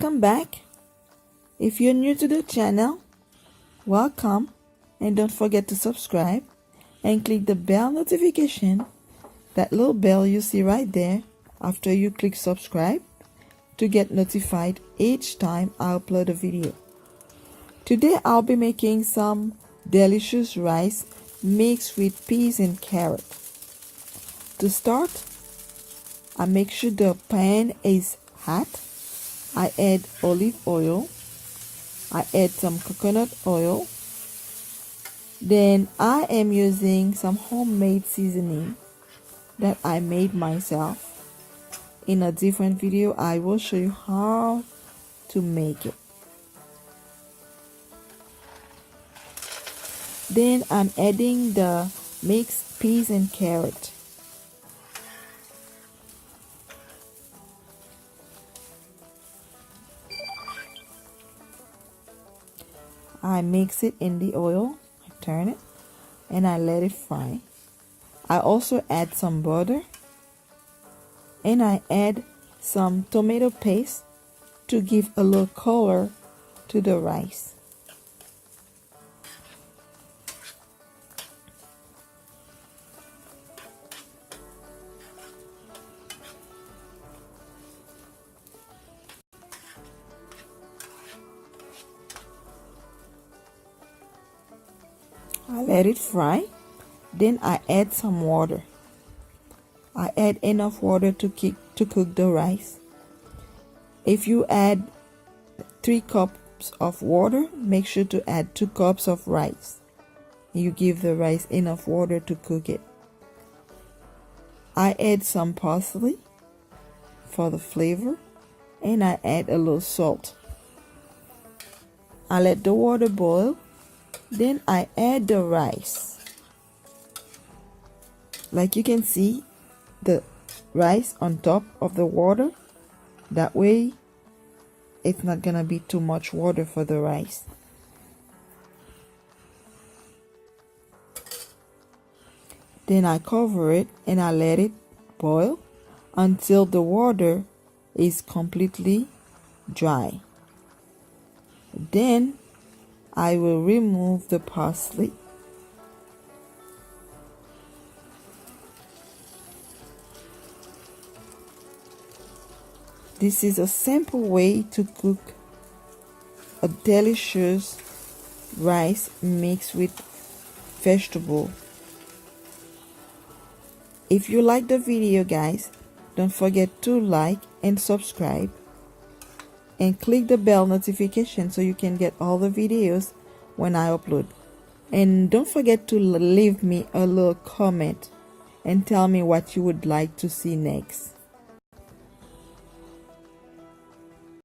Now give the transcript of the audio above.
Welcome back. If you're new to the channel, welcome, and don't forget to subscribe and click the bell notification, that little bell you see right there after you click subscribe, to get notified each time I upload a video. Today I'll be making some delicious rice mixed with peas and carrot. To start, I make sure the pan is hot. I add olive oil. I add some coconut oil. Then I am using some homemade seasoning that I made myself. In a different video, I will show you how to make it. Then I'm adding the mixed peas and carrot. I mix it in the oil, I turn it, and I let it fry. I also add some butter, and I add some tomato paste to give a little color to the rice. I let it fry, then I add some water. I add enough water to cook the rice. If you add 3 cups of water, make sure to add 2 cups of rice. You give the rice enough water to cook it. I add some parsley for the flavor, and I add a little salt. I let the water boil. Then I add the rice. Like you can see, the rice on top of the water. That way, it's not gonna be too much water for the rice. Then I cover it and I let it boil until the water is completely dry. Then I will remove the parsley. This is a simple way to cook a delicious rice mixed with vegetable. If you like the video, guys, don't forget to like and subscribe. And click the bell notification so you can get all the videos when I upload. And don't forget to leave me a little comment and tell me what you would like to see next.